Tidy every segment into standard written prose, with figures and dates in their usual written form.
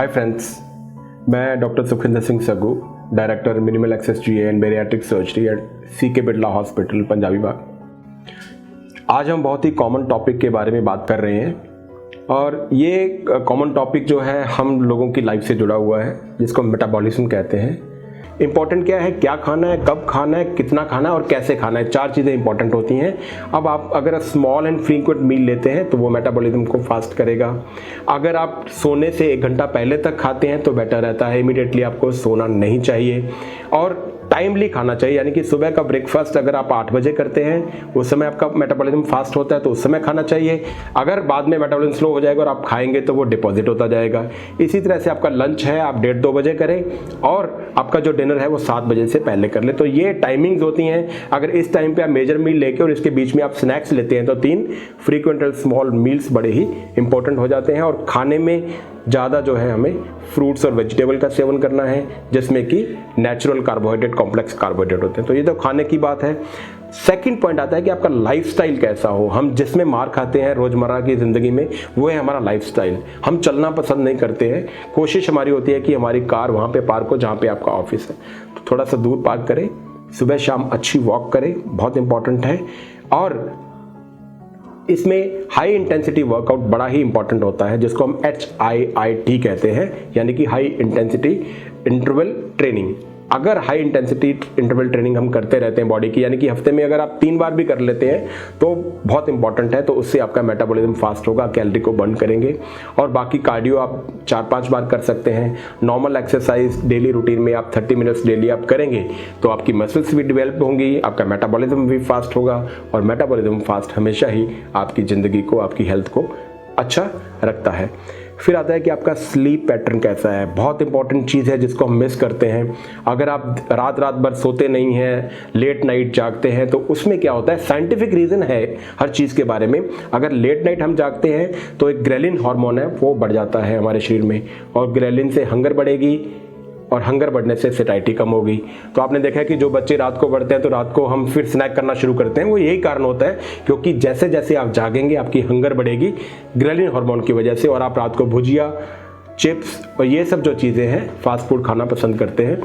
हाय friends, मैं doctor Sukhvinder Singh Saggu, director minimal access GI and bariatric surgery at CK Birla hospital, Punjabi Bagh. आज हम बहुत ही कॉमन टॉपिक के बारे में बात कर रहे हैं और ये कॉमन टॉपिक जो है हम लोगों की लाइफ से जुड़ा हुआ है, जिसको मेटाबॉलिज्म कहते हैं। इंपॉर्टेंट क्या है, क्या खाना है, कब खाना है, कितना खाना है और कैसे खाना है, चार चीज़ें इंपॉर्टेंट होती हैं। अब आप अगर स्मॉल एंड फ्रीक्वेंट मील लेते हैं तो वो मेटाबॉलिज्म को फास्ट करेगा। अगर आप सोने से 1 घंटा पहले तक खाते हैं तो बेटर रहता है, इमीडिएटली आपको सोना नहीं चाहिए। और टाइमली खाना चाहिए, यानी कि सुबह का ब्रेकफास्ट अगर आप 8 बजे करते हैं उस समय आपका मेटाबॉलिज्म फास्ट होता है तो उस समय खाना चाहिए। अगर बाद में मेटाबॉलिज्म स्लो हो जाएगा और आप खाएंगे तो वो डिपॉजिट होता जाएगा। इसी तरह से आपका लंच है आप 1:30-2 बजे करें और आपका जो डिनर है वो 7 बजे से पहले कर ले। तो ये टाइमिंग्स होती हैं। अगर इस टाइम पे आप मेजर मील लेके और इसके बीच में आप स्नैक्स लेते हैं तो 3 फ्रीक्वेंट और स्मॉल मील्स बड़े ही इंपॉर्टेंट हो जाते हैं। और खाने में ज़्यादा जो है हमें फ्रूट्स और वेजिटेबल का सेवन करना है, जिसमें कि नेचुरल कार्बोहाइड्रेट, कॉम्प्लेक्स कार्बोहाइड्रेट होते हैं। तो ये तो खाने की बात है। सेकंड पॉइंट आता है कि आपका लाइफस्टाइल कैसा हो। हम जिसमें मार खाते हैं रोज़मर्रा की ज़िंदगी में वो है हमारा लाइफस्टाइल। हम चलना पसंद नहीं करते हैं। कोशिश हमारी होती है कि हमारी कार वहाँ पे पार्क हो जहाँ पे आपका ऑफिस है, तो थोड़ा सा दूर पार्क करें। सुबह शाम अच्छी वॉक करें, बहुत इंपॉर्टेंट है। और इसमें हाई इंटेंसिटी वर्कआउट बड़ा ही इंपॉर्टेंट होता है, जिसको हम HIIT कहते हैं, यानी कि हाई इंटेंसिटी इंटरवल ट्रेनिंग। अगर हाई इंटेंसिटी इंटरवल ट्रेनिंग हम करते रहते हैं बॉडी की, यानी कि हफ्ते में अगर आप 3 बार भी कर लेते हैं तो बहुत इंपॉर्टेंट है। तो उससे आपका मेटाबॉलिज्म फास्ट होगा, कैलोरी को बर्न करेंगे। और बाकी कार्डियो आप 4-5 बार कर सकते हैं। नॉर्मल एक्सरसाइज डेली रूटीन में आप 30 मिनट्स डेली आप करेंगे तो आपकी मसल्स भी डेवलप होंगी, आपका मेटाबॉलिज्म भी फास्ट होगा। और मेटाबॉलिज्म फास्ट हमेशा ही आपकी ज़िंदगी को, आपकी हेल्थ को अच्छा रखता है। फिर आता है कि आपका स्लीप पैटर्न कैसा है। बहुत इंपॉर्टेंट चीज़ है जिसको हम मिस करते हैं। अगर आप रात भर सोते नहीं हैं, लेट नाइट जागते हैं, तो उसमें क्या होता है, साइंटिफिक रीज़न है हर चीज़ के बारे में। अगर लेट नाइट हम जागते हैं तो एक ग्रेलिन हार्मोन है वो बढ़ जाता है हमारे शरीर में, और ग्रेलिन से हंगर बढ़ेगी और हंगर बढ़ने से सेटाइटी कम होगी। तो आपने देखा है कि जो बच्चे रात को बढ़ते हैं तो रात को हम फिर स्नैक करना शुरू करते हैं। वो यही कारण होता है, क्योंकि जैसे जैसे आप जागेंगे आपकी हंगर बढ़ेगी ग्रेलिन हार्मोन की वजह से, और आप रात को भुजिया, चिप्स और ये सब जो चीज़ें हैं फास्ट फूड खाना पसंद करते हैं।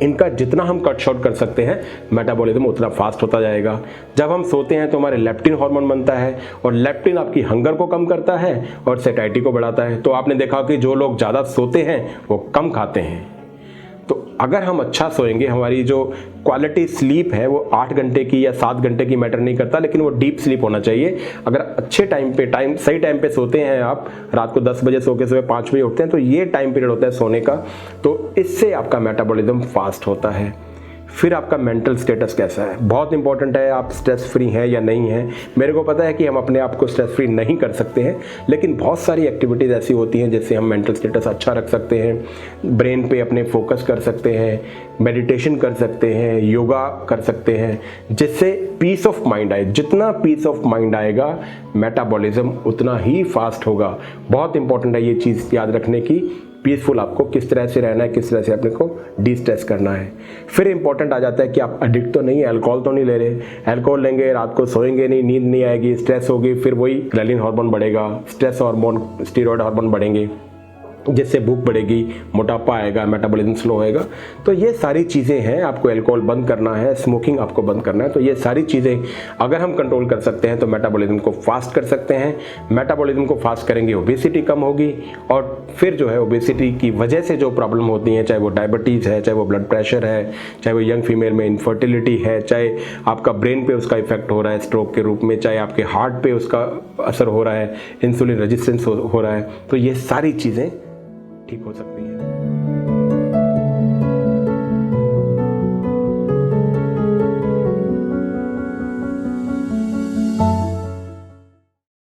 इनका जितना हम कट शॉर्ट कर सकते हैं मेटाबॉलिज्म उतना फास्ट होता जाएगा। जब हम सोते हैं तो हमारे लेप्टिन हार्मोन बनता है, और लेप्टिन आपकी हंगर को कम करता है और सेटाइटी को बढ़ाता है। तो आपने देखा कि जो लोग ज़्यादा सोते हैं वो कम खाते हैं। तो अगर हम अच्छा सोएंगे, हमारी जो क्वालिटी स्लीप है वो 8 घंटे की या 7 घंटे की मैटर नहीं करता, लेकिन वो डीप स्लीप होना चाहिए। अगर अच्छे सही टाइम पे सोते हैं, आप रात को 10 बजे सो के सुबह 5 बजे उठते हैं, तो ये टाइम पीरियड होता है सोने का। तो इससे आपका मेटाबॉलिज्म फास्ट होता है। फिर आपका मेंटल स्टेटस कैसा है, बहुत इंपॉर्टेंट है। आप स्ट्रेस फ्री हैं या नहीं हैं। मेरे को पता है कि हम अपने आप को स्ट्रेस फ्री नहीं कर सकते हैं, लेकिन बहुत सारी एक्टिविटीज़ ऐसी होती हैं जिससे हम मेंटल स्टेटस अच्छा रख सकते हैं। ब्रेन पे अपने फोकस कर सकते हैं, मेडिटेशन कर सकते हैं, योगा कर सकते हैं, जिससे पीस ऑफ माइंड आए। जितना पीस ऑफ माइंड आएगा मेटाबॉलिज्म उतना ही फास्ट होगा। बहुत इंपॉर्टेंट है ये चीज़ याद रखने की। पीसफुल आपको किस तरह से रहना है, किस तरह से अपने को डी स्ट्रेस करना है। फिर इंपॉर्टेंट आ जाता है कि आप एडिक्ट तो नहीं है, अल्कोहल तो नहीं ले रहे। अल्कोहल लेंगे रात को सोएंगे नहीं, नींद नहीं आएगी, स्ट्रेस होगी, फिर वही ग्रेलिन हार्मोन बढ़ेगा, स्ट्रेस हार्मोन, स्टीरॉयड हार्मोन बढ़ेंगे, जिससे भूख बढ़ेगी, मोटापा आएगा, मेटाबॉलिज्म स्लो होएगा। तो ये सारी चीज़ें हैं। आपको अल्कोहल बंद करना है, स्मोकिंग आपको बंद करना है। तो ये सारी चीज़ें अगर हम कंट्रोल कर सकते हैं तो मेटाबॉलिज्म को फास्ट कर सकते हैं। मेटाबॉलिज्म को फास्ट करेंगे, ओबेसिटी कम होगी। और फिर जो है ओबेसिटी की वजह से जो प्रॉब्लम होती है, चाहे वो डायबिटीज़ है, चाहे वो ब्लड प्रेशर है, चाहे वो यंग फीमेल में इनफर्टिलिटी है, चाहे आपका ब्रेन पे उसका इफेक्ट हो रहा है स्ट्रोक के रूप में, चाहे आपके हार्ट पे उसका असर हो रहा है, इंसुलिन रेजिस्टेंस हो रहा है, तो ये सारी चीज़ें ठीक हो सकती है।